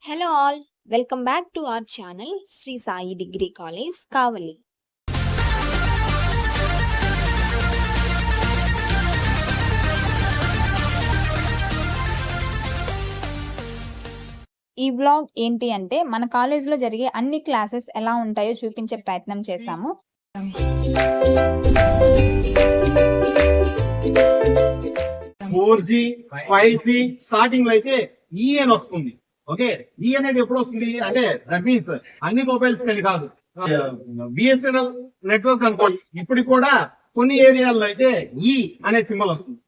Hello all, welcome back to our channel Sri Sai Degree College, Kavali. ఈ blog ఏంటి అంటే మన కాలేజ్లో జరిగే అన్ని క్లాసెస్ ఎలా ఉంటాయో చూపించే ప్రయత్నం చేశాము. 4G 5G స్టార్టింగ్ లో అయితే ఈ అని వస్తుంది. ఓకే, ఈ అనేది ఎప్పుడు వస్తుంది అంటే దట్ మీన్స్ అన్ని మొబైల్స్ కని కాదు, బిఎస్ఎన్ఎల్ నెట్వర్క్ అనుకోండి. ఇప్పటికి కూడా కొన్ని ఏరియాల్లో అయితే ఈ అనే సింబల్ వస్తుంది.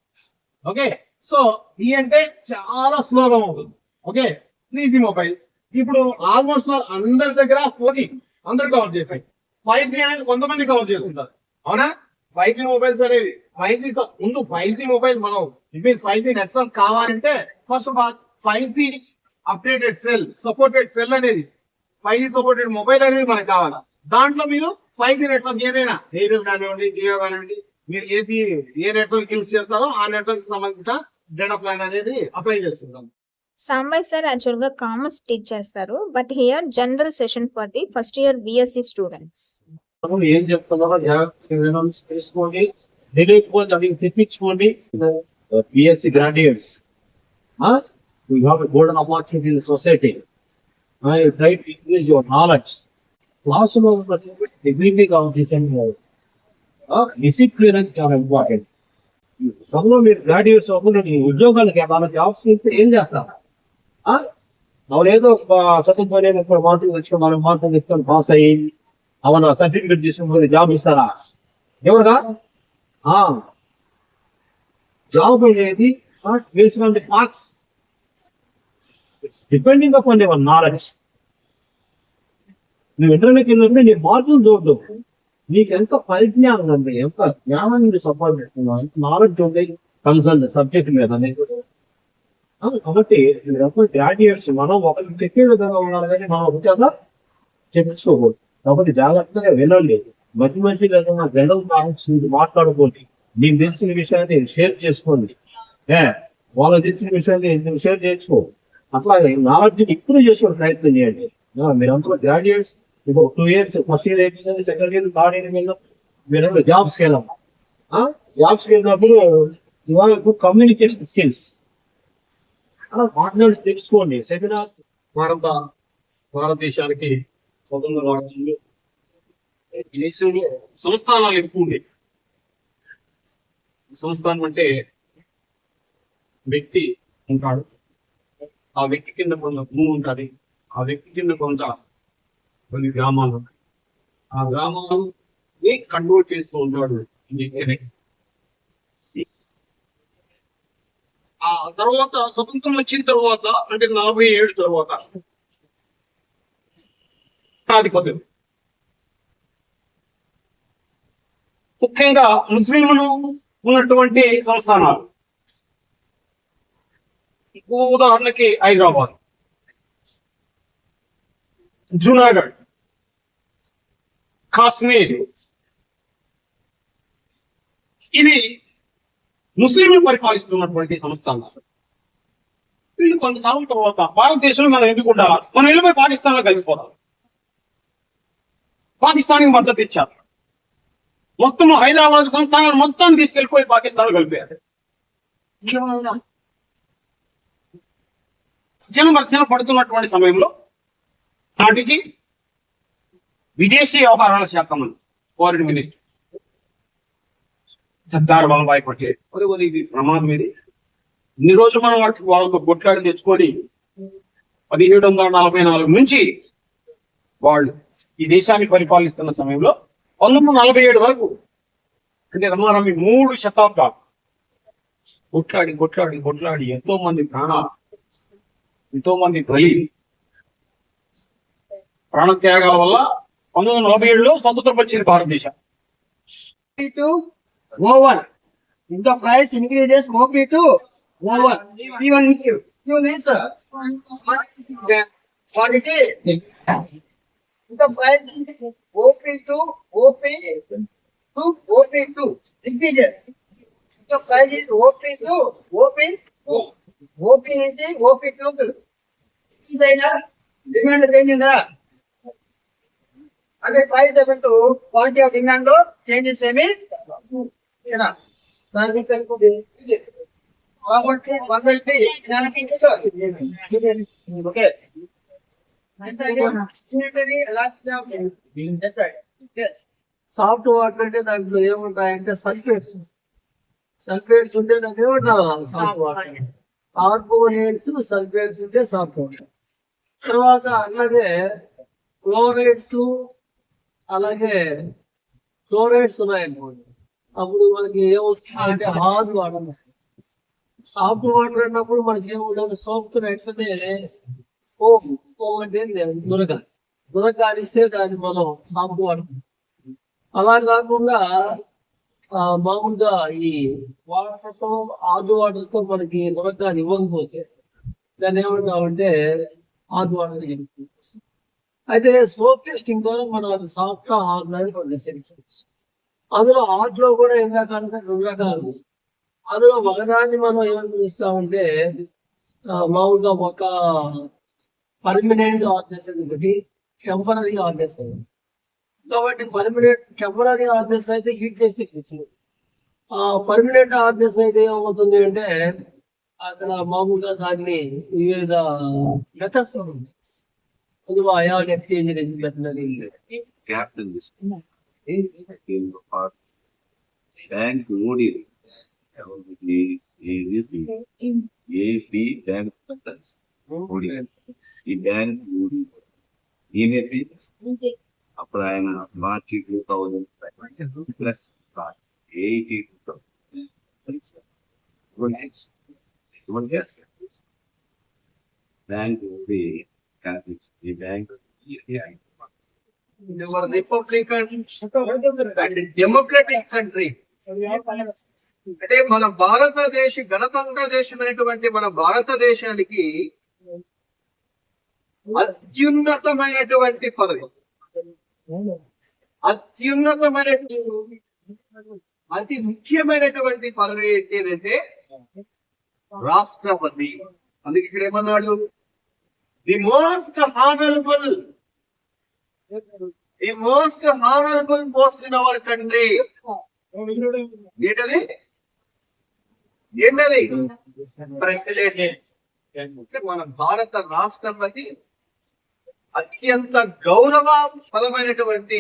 ఓకే, సో ఈ అంటే చాలా స్లోగా ఉంటుంది. ఓకే, 3G మొబైల్స్ ఇప్పుడు ఆల్మోస్ట్ అందరి దగ్గర 4G అందరు కవర్ చేశాయి. 5G అనేది కొంతమంది కవర్ చేస్తుంటారు, అవునా? 5G మొబైల్స్ అనేవి 5G ముందు 5G మొబైల్ మనం ఇట్ మీన్స్ 5G నెట్వర్క్ కావాలంటే first of all 5G updated cell supported cell అనేది 5G సపోర్టెడ్ మొబైల్ అనేది మనకు కావాలి. దాంట్లో మీరు 5G నెట్వర్క్ ఏదైనా ఎయిర్టెల్ కానివ్వండి, జియో కానివ్వండి, మీరు ఏ నెట్వర్క్ యూజ్ చేస్తారో ఆ నెట్వర్క్ సంబంధించిన డేటా ప్లాన్ అనేది అప్లై చేస్తుంటాం. సాంబయ్ సార్ యాక్చువల్గా కామర్స్ టీచ్ చేస్తారు, but here general session for the first year BSc students. ఏం చెప్తున్నారో జాగ్రత్తగా తెలుసుకోండి, తెలియకపోతే అవి తెప్పించుకోండి. BSc graduates you have a golden opportunity in the society. I try to increase your knowledge. Classroom degree of this and discipline and చాలా important. అందులో మీరు గ్రాడ్యుయేట్స్ అవ్వకుండా ఉద్యోగాలకి మన జాబ్స్ ఏం చేస్తారు? అవునేదో చదువుకొని మార్కులు తెచ్చుకొని 4 మార్కులు తెచ్చుకొని పాస్ అయ్యి అవును సర్టిఫికేట్ తీసుకుని జాబ్ ఇస్తారా? ఎవరుగా జాబ్ అనేది based on the marks, depending upon your knowledge. నువ్వు ఇంటర్వ్యూకి వెళ్ళినప్పుడు నీ మార్కులు చూడదు, నీకు ఎంత పరిజ్ఞానం ఉంది, ఎంత జ్ఞానం నువ్వు సంపాదిస్తున్నావు, ఎంత నాలెడ్జ్ ఉంది కన్సర్న్ సబ్జెక్ట్ మీద అనేది. కాబట్టి గ్రాడ్యుయేట్స్ మనం ఒకరికి చెప్పే విధంగా ఉండాలి, కానీ మనం ఒకసారి చెప్పించుకోకూడదు. కాబట్టి జాగ్రత్తగా వినండి, మంచి విధంగా జనరల్ మాట్లాడుకోండి, నీకు తెలిసిన విషయాన్ని షేర్ చేసుకోండి, వాళ్ళకి తెలిసిన విషయాన్ని షేర్ చేసుకో. అట్లాగే నాలెడ్జ్ ఇంప్రూవ్ చేసుకునే ప్రయత్నం చేయండి. మీరంతా గ్రాడ్యుయేట్స్ ఇంకో 2 years ఫస్ట్ ఇయర్ అయిపోయింది, సెకండ్ ఇయర్ థర్డ్ ఇయర్ వెళ్ళాం, మీరు జాబ్స్కి వెళ్ళాము. జాబ్స్కి వెళ్ళినప్పుడు ఇవాళ గుడ్ కమ్యూనికేషన్ స్కిల్స్ అలా మాట్లాడి తెలుసుకోండి. సెమినార్స్ భారతదేశానికి స్వతంత్ర రాజ్యంలో దేశంలో సంస్థానాలు ఎక్కువ ఉండే. సంస్థానం అంటే వ్యక్తి ఉంటాడు, ఆ వ్యక్తి కింద కొంత భూమి ఉంటుంది, ఆ వ్యక్తి కింద కొంత కొన్ని గ్రామాలు, ఆ గ్రామాలు కంట్రోల్ చేస్తూ ఉంటాడు వ్యక్తిని. ఆ తర్వాత స్వతంత్రం వచ్చిన తర్వాత అంటే 47 తర్వాత ఆధిపత్యం ముఖ్యంగా ముస్లింలు ఉన్నటువంటి సంస్థానాలు. ఉదాహరణకి హైదరాబాద్, జూనాగఢ్, కాశ్మీర్, ఇవి ముస్లింలు పరిపాలిస్తున్నటువంటి సంస్థానాలు. వీళ్ళు కొంతకాలం తర్వాత భారతదేశంలో మనం ఎందుకు ఉండాలి, మనం వెళ్ళిపోయి పాకిస్తాన్ లో కలిసిపోతాం. పాకిస్తాన్కి మద్దతు ఇచ్చారు, మొత్తం హైదరాబాద్ సంస్థానాలు మొత్తం తీసుకెళ్లిపోయి పాకిస్తాన్ కలిపారు. రక్షణ పడుతున్నటువంటి సమయంలో నాటికి విదేశీ వ్యవహారాల శాఖ మంత్రి ఫారిన్ మినిస్టర్ సర్దార్ వల్లభాయ్ పటేల్ ఇది ప్రమాదం, ఇది ఇన్ని రోజులు మనం వాళ్ళతో కొట్లాడి తెచ్చుకొని 1744 నుంచి వాళ్ళు ఈ దేశాన్ని పరిపాలిస్తున్న సమయంలో 1947 వరకు అంటే రమారమి 3 శతాబ్దాలు కొట్లాడి కొట్లాడి కొట్లాడి ఎంతో మంది ప్రాణాలు, ఎంతో మంది బలి, ప్రాణత్యాగాల వల్ల 1947లో స్వతంత్రం వచ్చింది భారతదేశం. O1. If the price increases, OP to O1. P1 Q means quantity. If the price OP to OP2 increases. If the price is OP to OP నుంచి OP2 డిమాండ్ చేంజ్ ఉందా అంటే price effect quantity of demand లో changes ఏమి దానికి తెలుపుతుంది కాబట్టి 120 okay soft water అంటే దాంట్లో ఏముంటాయంటే సల్ఫేట్స్ ఉంటే దాన్ని ఏమంటారు సాఫ్ట్ వాటర్, కార్బోనేట్స్ సల్ఫేట్స్ ఉంటే సాఫ్ట్ వాటర్. తర్వాత అలాగే క్లోరైడ్స్ అలాగే ఫ్లోరైడ్స్ ఉన్నాయనుకోండి, అప్పుడు మనకి ఏమొస్తుందంటే హార్డ్ వాటర్ వస్తుంది. సాఫ్ట్ వాటర్ అన్నప్పుడు మనకి ఏముంటుంది, సోప్ ఎట్లనే ఫోమ్ అంటే దురగాలి ఇస్తే దాన్ని మనం సాఫ్ట్ వాటర్. అలా కాకుండా మామూలుగా ఈ వాటర్ తో హార్డ్ వాటర్ తో మనకి దురగాలి ఇవ్వకపోతే దాన్ని ఏమంటామంటే హార్డ్ వాటర్. అయితే సోప్ టెస్టింగ్ ద్వారా మనం అది సాఫ్ట్ హార్డ్ అనేది డిసైడ్. అందులో హార్డ్ లో కూడా ఏం రకాలంటే 2 రకాలు. అందులో ఒకదాన్ని మనం ఏమని పిలుస్తామంటే మామూలుగా ఒక పర్మనెంట్ హార్డ్నెస్ అని ఒకటి, టెంపరీ హార్డ్నెస్ అని. కాబట్టి టెంపరీ హార్డ్నెస్ అయితే హీట్ చేస్తే పర్మనెంట్ హార్డ్నెస్ అయితే ఏమవుతుంది అంటే అక్కడ మామూలుగా దాన్ని వివిధ మెథడ్స్ పొదువు ion exchange method Captain this in the park. Bank Moody. AP Bank Moody. The Bank Moody. Immediately, applying March 2005 plus 82,000. One guess. Bank Moody. The bank. Republican and democratic country అంటే మన గణతంత్ర దేశమైనటువంటి మన భారతదేశానికి అత్యున్నతమైనటువంటి పదవి, అతి ముఖ్యమైనటువంటి పదవి ఏంటంటే రాష్ట్రపతి. అందుకే ఇక్కడ ఏమన్నాడు, the most honourable post in our country. ఏంటది ప్రెసిడెంట్. మన భారత రాష్ట్రపతి అత్యంత గౌరవప్రదమైనటువంటి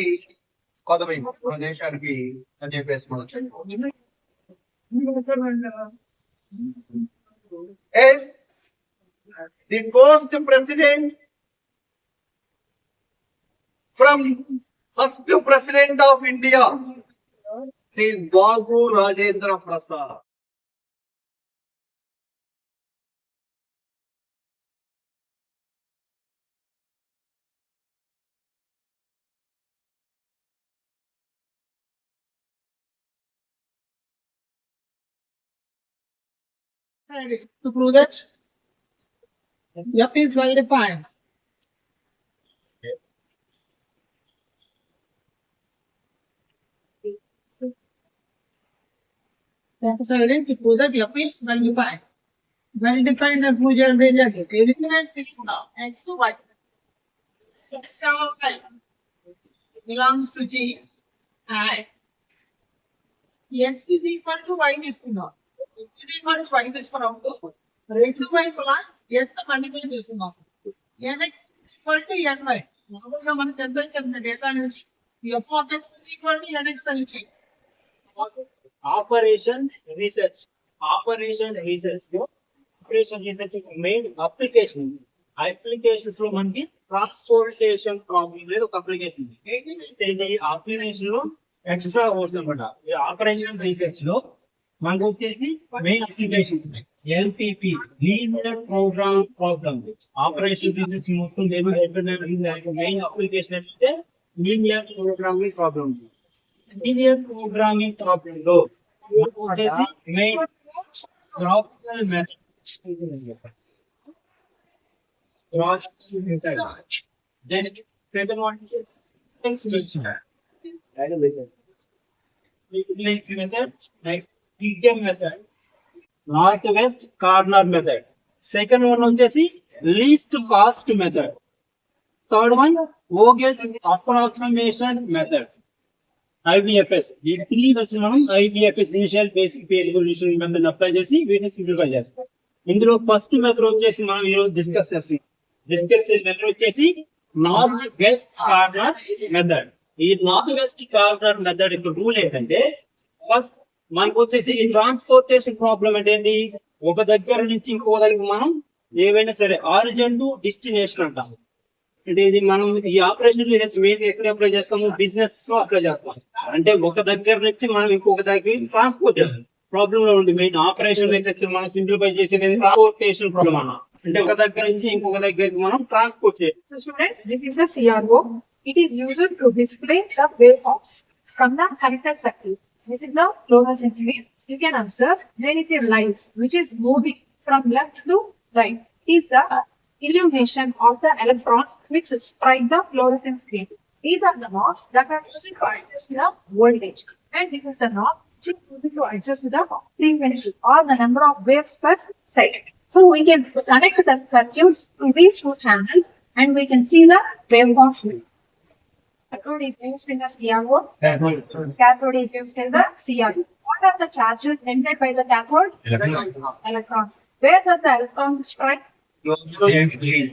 పదవి మన దేశానికి అని చెప్పేసి మనం the post president from first president of India, Sri Babu Rajendra Prasad. To prove that, F is well defined. Necessarily to prove that F is well defined. Well defined and prove and related. Elements is now X to Y. X belongs to G and X is equal to Y is now. X is equal to Y is now. X to Y for X the multiplication is now. Nx equal to Ny. మామూలుగా మనకు ఎంత ఇచ్చిన data నుంచి F of X is equal to Nx అని ఇచ్చింది. Operation research main applications లో మనకి transportation problem లేదు ఒక అప్లికేషన్. ఇది అప్లికేషన్ లో ఎక్స్ట్రా వర్డ్స్ అనమాట. ఆపరేషన్ రీసెర్చ్ లో మనకు వచ్చేసి main applications LPP linear program problem. Operation research మొత్తం మెయిన్ అప్లికేషన్ అంటే linear programming problem. Linear programming problem లో వచ్చేసి main graphical method, north west corner method. Second one వచ్చేసి least cost method. Third one, Vogel's approximation method. IBFS. ఈ three version మనం IBFS initial basic variable method apply చేసి వీటిని simplify చేస్తాం. ఇందులో first method వచ్చేసి మనం ఈ రోజు డిస్కస్ చేసే మెథడ్ వచ్చేసి నార్త్ వెస్ట్ కార్నర్ మెథడ్. ఈ నార్త్ వెస్ట్ కార్నర్ మెథడ్ యొక్క రూల్ ఏంటంటే, ఫస్ట్ మనకు వచ్చేసి ఈ ట్రాన్స్పోర్టేషన్ ప్రాబ్లం అంటే ఏంటి, ఒక దగ్గర నుంచి ఇంకో దగ్గర మనం ఏవైనా సరే ఆరిజిన్ టు డెస్టినేషన్ అంటాం. అంటే ఇది మనం ఈ ఆపరేషన్ మెయిన్ ఎక్కడ అప్లై చేస్తాము, బిజినెస్ లో అప్లై చేస్తాం. అంటే ఒక దగ్గర నుంచి మనం ఇంకొక దగ్గర ట్రాన్స్పోర్ట్ ప్రాబ్లం లో ఉంది. మెయిన్ ఆపరేషన్ మనం సింప్లిఫై చేసేది ట్రాన్స్పోర్టేషన్ ప్రాబ్లం అన్న, అంటే ఒక దగ్గర నుంచి ఇంకొక దగ్గరికి మనం ట్రాన్స్పోర్ట్ చేయాలి. So students, this is the CRO. It is used to display the waveforms from the connected circuit. This is the fluorescence wave. You can observe there is a light which is moving from left to right. It is the illumination of the electrons which strike the fluorescence screen. These are the knobs that are used to adjust the voltage, and this is the knob which is used to adjust the frequency or the number of waves per second. So we can connect the circuits to these two channels and we can see the waveforms. Cathode is used in the CRO. Cathode is used in the CRO. What are the charges emitted by the cathode? Electrons. Where does the electrons strike?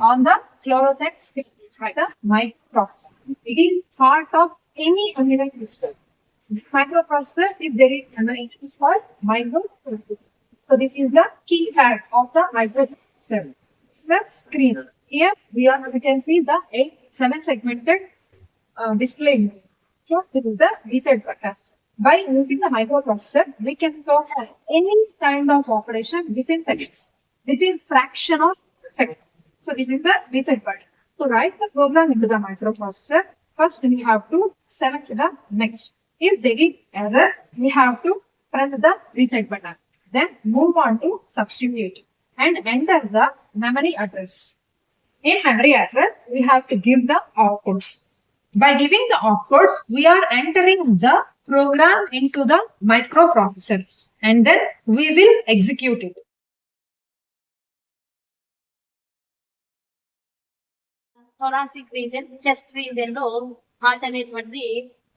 On the fluorescent screen, right? The microprocessor. It is part of any embedded system. Microprocessor, if there is memory, it is called microprocessor. So this is the keypad of the microprocessor. The screen. Here we can see the 7 segmented display. So this is the reset button. By using the microprocessor, we can perform any kind of operation within seconds, within fraction of seconds. So this is the reset button. To write the program into the microprocessor, first we have to select the next. If there is error, we have to press the reset button. Then move on to substitute and enter the memory address. In memory address, we have to give the outputs. By giving the outputs, we are entering the program into the microprocessor and then we will execute it. Thoracic reason, chest reason లో heart అనేటువంటిది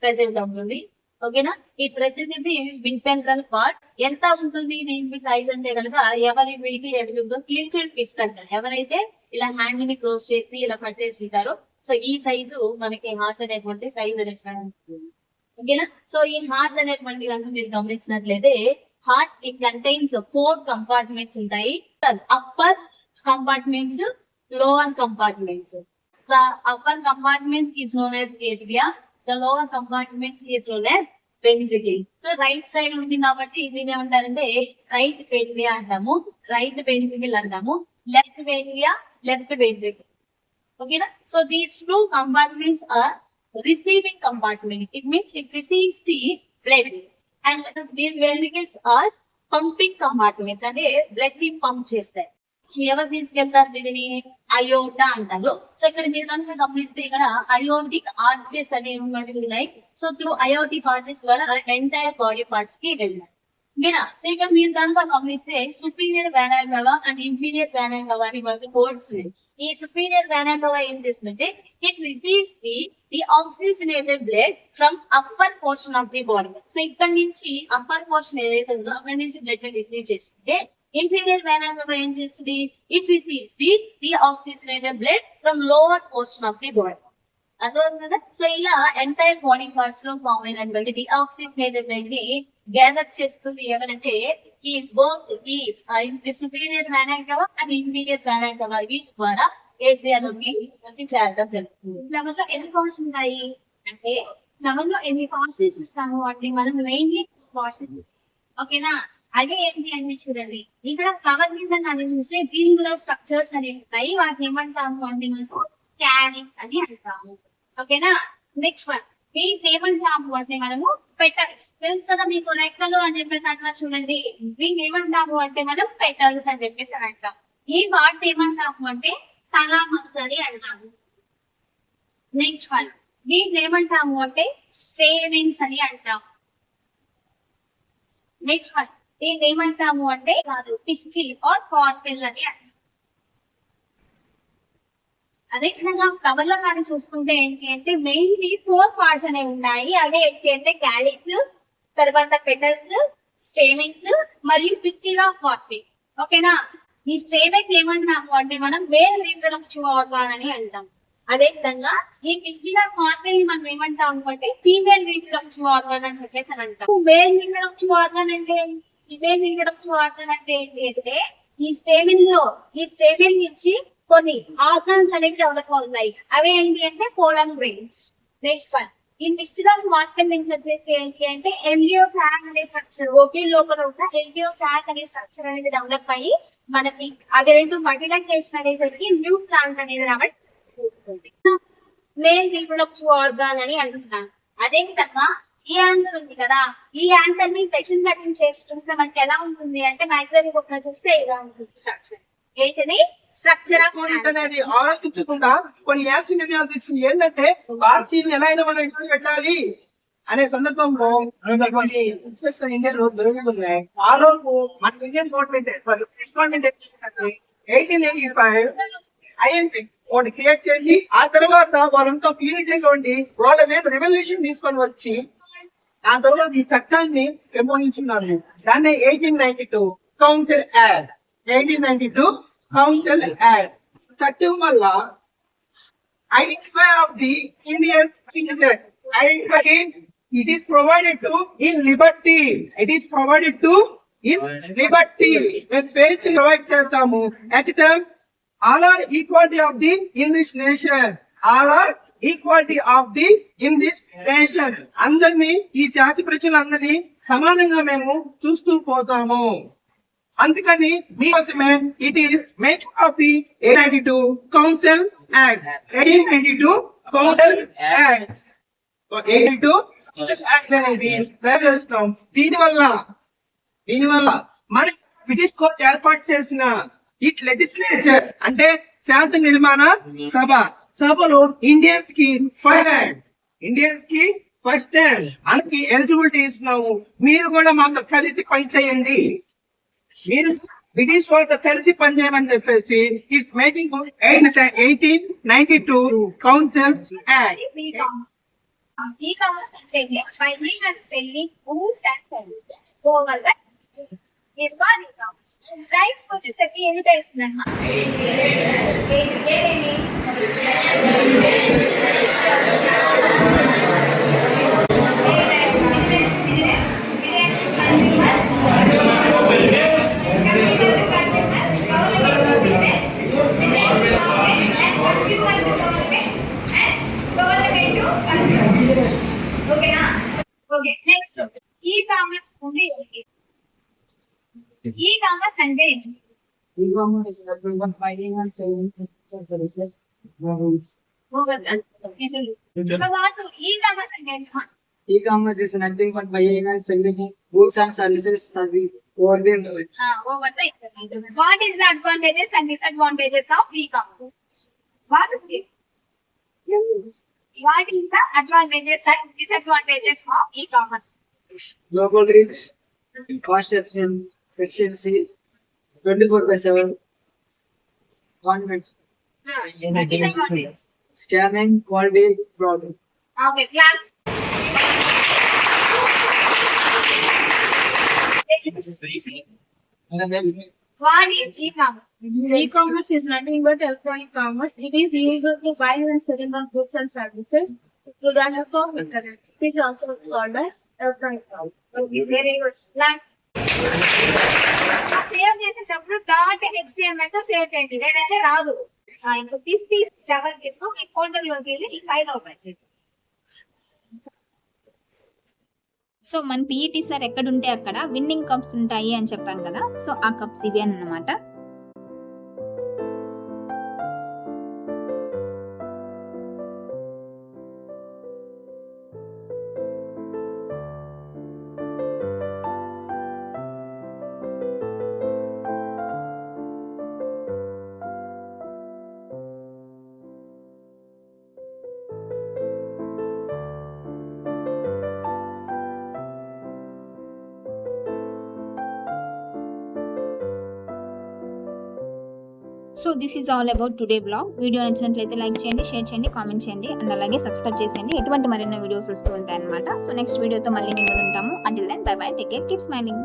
present అవుతుంది. ఓకేనా, ఈ present ఇది mid ventral part. ఎంత ఉంటుంది దీనికి size అంటే కనుక, ఎవరి వీడికి ఎదుగుతుందో క్లించెడ్ ఫిస్ట్ అంటారు. ఎవరైతే ఇలా హ్యాండ్ ని క్లోజ్ చేసి ఇలా పట్టేసి ఉంటారో, సో ఈ సైజు మనకి హార్ట్ అనేటువంటి సైజ్ అనేటువంటి. ఓకేనా, సో ఈ హార్ట్ అనేటువంటి కనుక మీరు గమనించినట్లయితే, హార్ట్ ఇట్ కంటైన్స్ 4 కంపార్ట్మెంట్స్ ఉంటాయి. Upper compartments, lower compartments. The upper compartments is known as atria. The lower compartments is known as ventricle. So right side ఉంది కాబట్టి దీని ఏమంటారంటే రైట్ atria అంటాము, రైట్ ventricle అంటాము, left atria, left ventricle. Okay na? So these 2 compartments are receiving compartments. It means it receives the blood, and these ventricles are pumping compartments. అంటే blood ని pump చేస్తాయి. ఎవరు తీసుకెళ్తారు దీనిని? అయోటా అంటారు. So ఇక్కడ మీరు కనుక గమనిస్తే ఇక్కడ అయోటిక్ ఆర్చెస్ అనేవి ఉన్నాయి. సో త్రూ అయోటిక్ ఆర్చెస్ ద్వారా ఎంటైర్ బాడీ పార్ట్స్ కి వెళ్ళారు. ఓకేనా, సో ఇక్కడ మీరు కనుక గమనిస్తే సుపీరియర్ వేనా కవా అండ్ ఇన్ఫీరియర్ వేనా కవా అని మనకి కోడ్స్ ఉన్నాయి. ఈ సుపీరియర్ వేనా కవా ఏం చేస్తుందంటే it receives the oxygenated blood from upper portion of the body. So ఇక్కడ నుంచి అప్పర్ పోర్షన్ ఏదైతే ఉందో అక్కడి నుంచి బ్లడ్ ని రిసీవ్ చేస్తుంటే, inferior vena cava ఏం చేస్తుంది? It receives the oxygenated blood from lower portion of the body. అర్థమవుతుంది కదా? సో ఇలా ఎంటైర్ బాడీ పార్ట్స్ లో ఫామ్ అయినటువంటి డిఆక్సిజనేటెడ్ బ్లడ్ ని గ్యాదర్ చేస్తుంది ఎవరంటే ఈ బోత్ ఈ సుపీరియర్ వేనా కవా అండ్ ఇన్ఫీరియర్ వేనా కవా వీటి ద్వారా ఏట్రియాలోకి వచ్చి చేరడం జరుగుతుంది. ఫ్లవర్ లో ఎన్ని పార్ట్స్ ఉంటాయి అంటే, ఫ్లవర్ లో ఎన్ని పార్ట్స్ చూస్తాము అంటే మనం మెయిన్లీ ఓకేనా. అదే ఏంటి అని చూడండి, ఇక్కడ ఫ్లవర్ మీద కానీ చూస్తే గ్రీన్ కలర్ స్ట్రక్చర్స్ అనేవి ఉంటాయి. వాటిని ఏమంటాము అంటే మనం క్యానిక్స్ అని అంటాము. ఓకేనా, నెక్స్ట్ వన్ వీటిని ఏమంటాము అంటే మనము పెటల్స్. తెలుసు కదా మీకు, రెక్కలు అని చెప్పేసి అంటారు చూడండి. వీటిని ఏమంటాము అంటే మనం పెటల్స్ అని చెప్పేసి అంటాం. ఈ వాటిని ఏమంటాము అంటే థలామస్ అని అంటాము. నెక్స్ట్ వన్ వీటిని ఏమంటాము అంటే స్టేమిన్స్ అని అంటాము. నెక్స్ట్ వన్ దీన్ని ఏమంటాము అంటే కాదు పిస్టిల్ ఆర్ కార్పెల్ అని అంటాం. అదే విధంగా ఫ్లవర్ లో కానీ చూసుకుంటే ఏంటి అంటే మెయిన్లీ 4 పార్ట్స్ అనేవి ఉన్నాయి. అవే ఏంటి అంటే క్యాలిక్స్, తర్వాత పెటల్స్, స్టేమింగ్స్ మరియు పిస్టిల్ ఆఫ్ కార్పీ. ఓకేనా, ఈ స్టేమింగ్ ఏమంటున్నాము అంటే మనం మేల్ రీప్రొడక్టివ్ ఆర్గాన్ అని అంటాం. అదే విధంగా ఈ పిస్టిల్ ఆఫ్ కార్పీ మనం ఏమంటాం అంటే ఫీమేల్ రీప్రొడక్టివ్ ఆర్గాన్ అని చెప్పేసి అని అంటాం. మేల్ రీప్రొడక్టివ్ ఆర్గాన్ అంటే ఫీమేల్ రీప్రొడక్టివ్ ఆర్గాన్ అంటే ఏంటి అంటే ఈ స్టేమిన్ నుంచి కొన్ని ఆర్గాన్స్ అనేవి డెవలప్ అవుతాయి. అవి ఏంటి అంటే పోలన్ గ్రెయిన్స్. నెక్స్ట్ వన్, ఈ పిస్టిల్ ఆఫ్ కార్పీ నుంచి వచ్చేసి ఏంటి అంటే ఎంబ్రియో సాక్ అనే స్ట్రక్చర్, ఓపిల్ లోపల ఉన్న ఎంబ్రియో సాక్ అనే స్ట్రక్చర్ అనేది డెవలప్ అయ్యి మనకి అవి రెండు ఫర్టిలైజేషన్ అనేది జరిగి న్యూ ప్లాంట్ అనేది రావడం మేల్ రీప్రొడక్టివ్ ఆర్గాన్ అని అంటున్నాను. అదే విధంగా ఈ యాంకర్ ఉంది కదా, ఈ యాంకర్ ని సెక్షన్ కటింగ్ చేసి చూస్తే మనకి ఎలా ఉంటుంది అంటే మైక్రోస్కోప్ లో చూస్తే ఇలా ఉంటుంది స్ట్రక్చర్. ఏంటిది స్ట్రక్చర్ ఆఫ్ అనేది ఆలోచించకుండా కొన్ని యాక్షన్ నిర్ణయాలు తీసుకుని ఏంటంటే భారతీయులు ఎలా అయినా మనం ఇంట్లో పెట్టాలి అనే సందర్భంలో కొన్ని సిచ్యువేషన్ ఇండియాలో జరుగుతున్నాయి. ఆ రోజు మన ఇండియన్ గవర్నమెంట్ 1885 ఐఎన్సి ఒకటి క్రియేట్ చేసి ఆ తర్వాత వాళ్ళంతా యూనిటీగా ఉండి వాళ్ళ మీద రెవల్యూషన్ తీసుకొని వచ్చి ఆ తర్వాత ఈ చట్టాన్ని పెంపొందించున్నారు. దాన్ని 1892 కౌన్సిల్ యాక్ట్. 1892 కౌన్సిల్ యాక్ట్ చట్టం వల్ల identify of the Indian citizen identify it is provided to in liberty. It is provided to in liberty. మేము స్వేచ్ఛ ప్రొవైడ్ చేస్తాము. At a time, all are equality of the in this nation. All are equality of the in this nation. అందరినీ ఈ జాతి ప్రజలందరినీ సమానంగా మేము చూస్తూ పోతాము. అందుకని మీకోసమే it is make of the 1892 council act. 1892 council act. 1892 act అనేది ప్రవేశిస్తాం. దీనివల్ల మన బ్రిటిష్ కోర్ట్ ఏర్పాటు చేసిన ఇట్ లెజిస్లేచర్ అంటే శాసన నిర్మాణ సభలో ఇండియన్స్ కి ఫస్ట్ హ్యాండ్ మనకి ఎలిజిబిలిటీ ఇస్తున్నాము. మీరు కూడా మాతో కలిసి పనిచేయండి, మీరు బ్రిటిష్ వాళ్ళతో కలిసి పనిచేయమని చెప్పేసి it's making 1892 council act. E-commerce and buying and selling goods and services over the is one e-commerce. Types వచ్చేసరికి ఎన్ని టైప్స్ ఉన్నాయమ్మా? ఏమేమి? ఓకేనా? ఓకే, నెక్స్ట్ ఈ-కామర్స్ ఉంది. ఈ-కామర్స్ అంటే ఏంటి? E-commerce is nothing but buying and selling services. So Vasu e-commerce అంటే ఏంటి? E-commerce is nothing but buying and selling goods and services over the internet. Over the internet. What is the advantages and disadvantages of e-commerce? What is the advantages and disadvantages of e-commerce? Global reach, cost efficiency, 24/7 convenience, Disadvantages. scamming, quality problem. Okay, class. What is e-commerce? E-commerce is nothing but electronic commerce. It is used to buy and sell on goods and services through the help of internet. It is also called as electronic commerce. Very good. Last. Save చేసేటప్పుడు dot HTML తో save చేయండి, లేదంటే రాదు. ఇప్పుడు తీసి ఎవరికి మీ folder లోకి వెళ్ళి ఈ ఫైల్ ఓపెన్ చేయండి. సో మన పీఈటీ సార్ ఎక్కడుంటే అక్కడ విన్నింగ్ కప్స్ ఉంటాయి అని చెప్పాం కదా, సో ఆ కప్స్ ఇవి అన్నమాట. So this is all about today blog. Video నచ్చినట్లయితే లైక్ చేయండి, షేర్ చేయండి, కామెంట్ చేయండి అండ్ అలాగే సబ్స్క్రైబ్ చేసేయండి. ఎటువంటి మరిన్ని వీడియోస్ వస్తూ ఉంటాయి అనమాట. సో నెక్స్ట్ వీడియోతో మళ్ళీ మేము ఉంటాము. Until then bye bye, take care, keep smiling.